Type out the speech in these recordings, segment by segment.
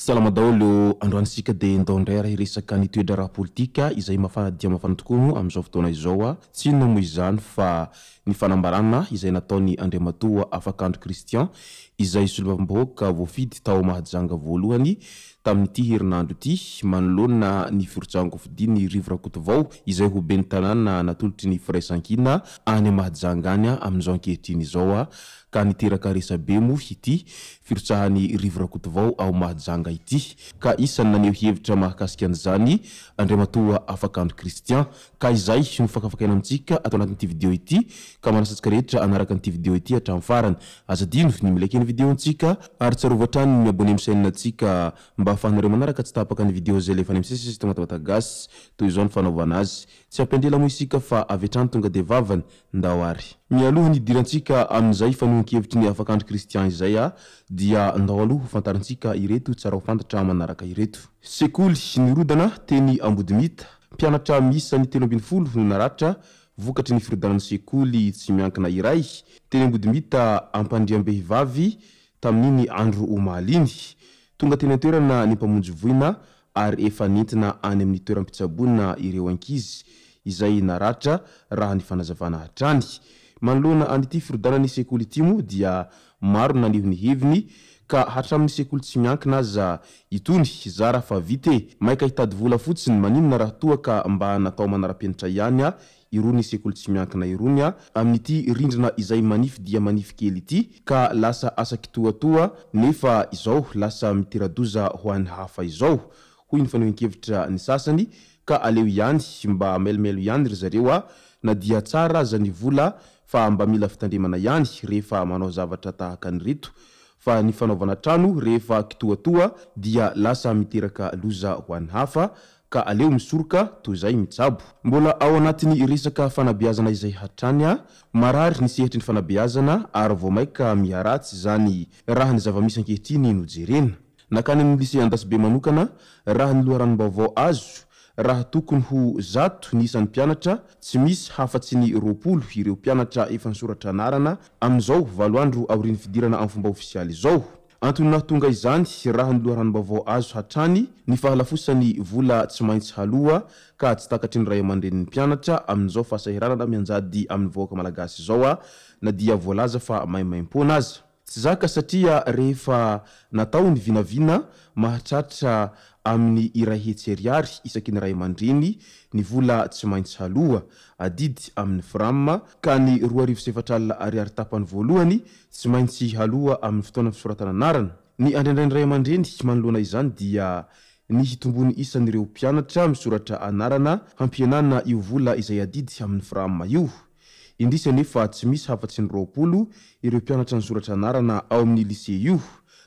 Salama daholo androanisika dia ndao indray resaka ny toetra ara politika izay mafana dia mafana tokoa amin'izao fotoana izao tsy inona moa izany fa ny fanambarana izay nataony Andriamatoa Afakandro Christian izay solombavam-bahoaka voafidy tao Mahajanga voalohany tamin'ity herinandro ity manoloana ny firotsahana fidiny Rivo Rakotovao izay ho ben'ny tanàna natolotry ny firaisankina any Mahajanga any amin'izao ankehitriny izao ka niteraka resabe moa ity firotsahany Rivo Rakotovao ao Mahajanga ity ka isany naneho hevitra mahakasika an'izany Andriamatoa Afakandro Christian ka izay no fakafakaina amintsika atao anatin'ity video ity ka manasantsika rehetra anaraka an'ity video ity hatramin'ny farany azadino ny milaiky ny video antsika ary tsarovatra ny miabone amin'ny chaîne antsika mba ahafahanareo manaraka tsy tapaka ny video zay lefa any misesy tonga gasy toy izao ny fanaovana azy tsy ampendela moa isika fa avy hatrany tonga dia vavany ndao ary mialoha ny dirantsika amin'izay fanohan-kevitry ny Afakandro Christian izay dia ndao aloha ho fantarintsika ireto tsara ho fantatra manaraka ireto. Sekoly nirodana teny Ambodimita mpianatra miisa ny 12 no naratra vokatry ny firodanan'ny sekoly tsy miankina iray teny Ambodimita ampandriam-behivavy tamin'iny andro omaliny tonga teny an-toerana ny mpamonjy voina ary efa nentina any amin'ny toeram-pitsaboana ireo ankizy izay naratra raha ny fanazavana hatrany manoloana an'ity firodanan'ny sekoly ity moa dia maro naneho ny heviny ka hatramin'ny sekoly tsy miankina aza itony zara fa vite maika hitady vola fotsiny maninona raha toa ka mba natao manara-penitra ihany irony sekoly tsy miankina irony amin'ity rindrina izay manify dia manify kely ity ka lasa asa kitoatoa nefa izao lasa miteradoza ho an'ny hafa izao hoy ny fanohan-kevitra ny sasany ka aleo ihany mba melimelo ihany ry zareo na dia tsara aza ny vola fa mba mila fitandremana ihany rehefa manao zavatra tahaka ny reto fa ny fanaovana trano rehefa kitoatoa dia lasa miteraka loza ho an'ny hafa ka aleo misoroka toy izay mitsabo mbola ao anatin'ny resaka fanabeazana izay hatrany marary ny sehetry ny fanabeazana ary vao maika miharatsy zany raha ny zava-misy ankehitriny nojerena nakany amin'ny lycée Andasibe manokana raha ny loharanom-baovao azo raha tokony ho 100 ny isan'ny mpianatra tsy misy hafatsy ny 20 ireo mpianatra efa nisoratra anarana amin'izao 7 andro aorian'ny fidirana amin'ny fomba ofisialy izao antony nahatonga izany raha ny loharanom-baovao azo hatrany ny fahalafosany vola tsy maintsy haloha ka tsy takatry ny ray aman-drenin'ny mpianatra amin'izao fahasahiranana mianjady amin'ny vahoaka malagasy izao na dia voalaza fa maimaim-pona aza tsy zaka satria rehefa natao ny vinavina mahatratra amin'ny iray hetsy ariary isaky ny ray aman-dreny ny vola tsy maintsy haloha adidy amin'ny franc ka ny 2,4 ariary tapany voalohany tsy maintsy haloha amin'ny fotoana fisoratana anarana ny andraindrainy ray aman-dreny manoloana izany dia ny hitombony isan'ireo mpianatra misoratra anarana hampianana io vola izay adidy amin'ny franc io indrisy nefa tsy misy hafatsy ny 20 ireo mpianatra nisoratra anarana ao amin'ny lycée io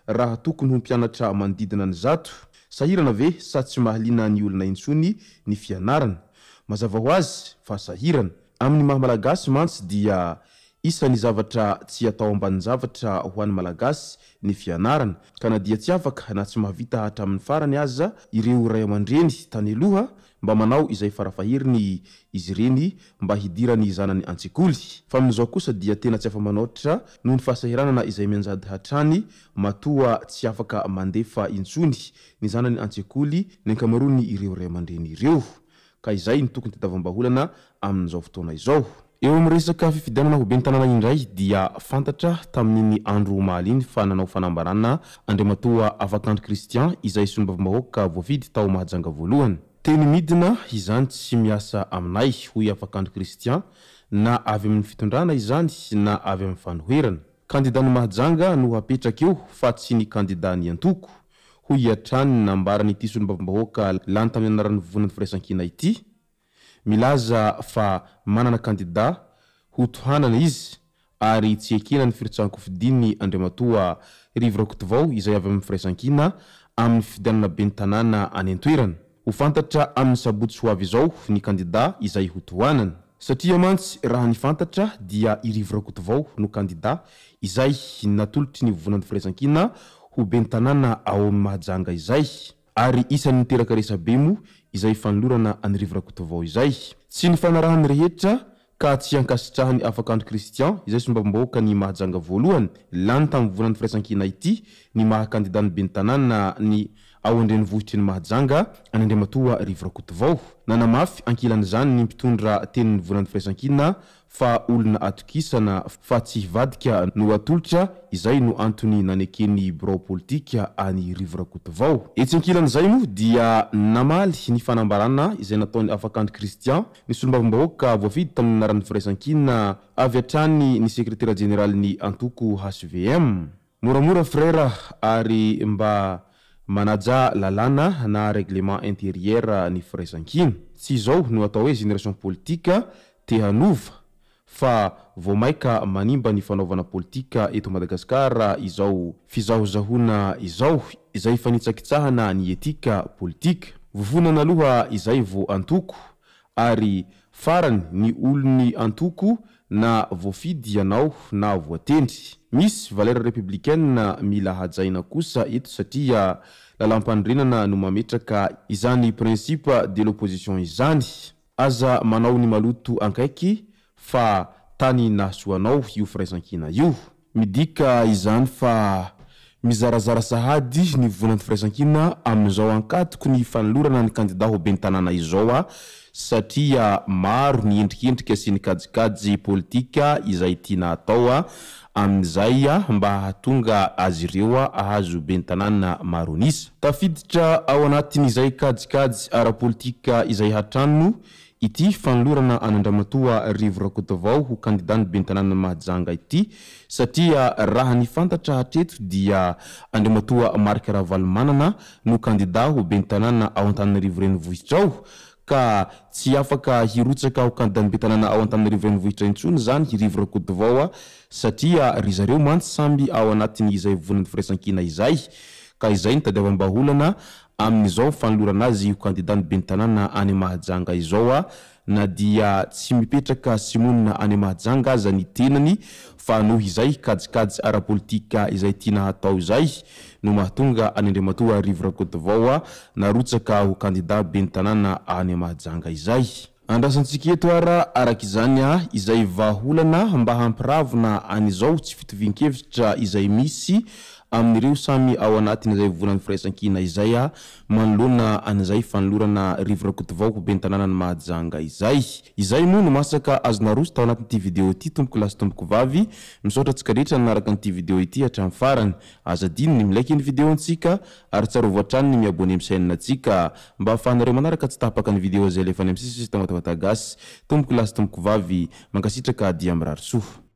raha tokony ho mpianatra manodidina ny 100 sahirana ve sa tsy mahalina ny olona intsony ny fianarana mazava ho azy fa sahirana amin'ny mahamalagasy mantsy dia isany zavatra tsy atao ambany zavatra ho an'ny malagasy ny fianarana ka na dia tsy afaka na tsy mahavita hatramin'ny farany aza ireo ray aman-dreny tany aloha mba manao izay farafaheriny izy ireny mba hidirany zanany an-tsekoly fa amin'izao kosa dia tena tsy afa-manoatra noho ny fahasahiranana izay mianjady hatrany matoa tsy afaka mandefa intsony ny zanany an-tsekoly ny ankamaroany ireo ray aman-dreny ireo ka izay ny tokony tadiavam-baholana amin'izao fotoana izao eo amin'ny resaka fifidianana ho ben'ny tanàna indray dia fantatra tamin'ny andro omaliny fa nanao fanambarana Andriamatoa Afakandro Christian izay solombavam-bahoaka voafidy tao Mahajanga voalohany teny midina izany tsy miasa aminay hoy Afakandro Christian na avy amin'ny fitondrana izany na avy amin'ny fanoherana kandidany Mahajanga no apetraka eo fa tsy ny kandidany antoko hoy hatrany nambarany ity solombavam-bahoaka lany tamin'ny anaran'ny vonan'ny firaisankina ity milaza fa manana kandida ho tohanana izy ary tsy ekena ny firotsahana fidiny Andriamatoa Rivo Rakotovao izay avy amin'ny firaisankina amin'ny fidianana ben'ny tanàna any an-toerana. Ho fantatra amin'ny sabotsy ho avy izao ny kandida izay ho tohanana. Satria mantsy raha ny fantatra dia i Rivo Rakotovao no kandida izay natolotry ny vovonan'ny firaisan-kina ho ben'ny tanàna ao amin'ny Mahajanga izay. Ary isan'ny niteraka resabe mo izay fanolorana any Rivo Rakotovao izay. Tsy ny fanarahany rehetra ka tsy ankasitrahany Afakandro Christian izay sombam-bahoaka ny Mahajanga voalohany lany tamin'ny vovonan'ny firaisan-kina ity ny mahakandida ny ben'ny tanàna ny ao andrenivohitry ny Mahajanga any Andriamatoa Rivo Rakotovao. Nanamafy ankilan'izany ny mpitondra tenin'ny vovonan'ny firaisan-kina fa olona atokisana fa tsy hivadika no atolotra izay no antony nanekeny birao politika any Rivo Rakotovao. Etsy ankilan'izay mo dia namaly ny fanambarana izay nataony Afakandro Christian ny solombavambahoaka voafidy tamin'ny anaran'ny firaisan-kina avy hatrany ny sekretera jeneraly ny antoko HVM. Moramora frère ary mba manaja lalana na règlement intérieur ny firaisan-kina. Tsy izao no atao hoe génération politika te hanova fa voamaika manimba ny fanaovana politika eto Madagasikara izao fizahozahona izao izay fanitsakitsahana ny etika politika. Vovonana aloha izay vo antoko ary farany ny olony antoko na voafidy ianao na voatendry. Misy valeur républicaine mila hajaina kosa eto satria lalampandrenana no mametraka izany principe de l'opposition izany. Aza manao ny maloto ankaiky fa tany nasoanao io firaisan-kina io. Midika izany fa mizarazara sahady ny vovonan'ny firaisan-kina amin'izao ankatoko ny fanolorana ny kandida ho ben'ny tanàna izao satria maro ny endrikendrika sy ny kajikajy politika izay tiana atao amin'izay mba hahatonga azy ireo ahazo ben'ny tanàna maro anisa. Tafiditra ao anatin'izay kajikajy ara-politika izay hatrano ity fanolorana any Andriamatoa Rivo Rakotovao ho kandidany ben'ny tanàna Mahajanga ity satria raha ny fantatra hatreto dia Andriamatoa Marc Ravalomanana no kandida ho ben'ny tanàna ao Antananarivo renivohitra ao ka tsy afaka hirotsaka ho kandidany ben'ny tanàna ao Antananarivo renivohitra intsony zany i Rivo Rakotovao satria ry zareo mantsy samby ao anatiny izay vovonan'ny firaisan-kina izay ka izay ny tadiavam-baholana amin'izao fanolorana azy ho kandidany ben'ny tanàna any Mahajanga izao na dia tsy mipetraka simonina any Mahajanga aza ny tenany fa noho izay kajikajy ara-politika izay tiana hatao izay no mahatonga any Andriamatoa Rivo Rakotovao narotsaka ho kandida ben'ny tanàna any Mahajanga izay. Andrasantsika eto araka izany izay vaholana mba hampiravina an'izao tsy fitovian-kevitra izay misy amin'ireo samy ao anatiny izay vovonan'ny firaisan-kina izay manoloana an'izay fanolorana Rivo Rakotovao ho ben'ny tanàna ny Mahajanga izay. Izay moa no masaka azona roso tao anatin'ity video ity tompoko lasy tompoko vavy misaotra antsika rehetra nanaraka an'ity video ity hatramin'ny farany. Azadiny ny milaiky ny video antsika ary tsarovy hatrany ny miabone amin'ny chaîne antsika mba ahafahanareo manaraka tsy tapaka ny video izay alefa any amin'ny sisy tamatavatasy. Tompoko lasy tompoko vavy mankasitraka dia mirary soa.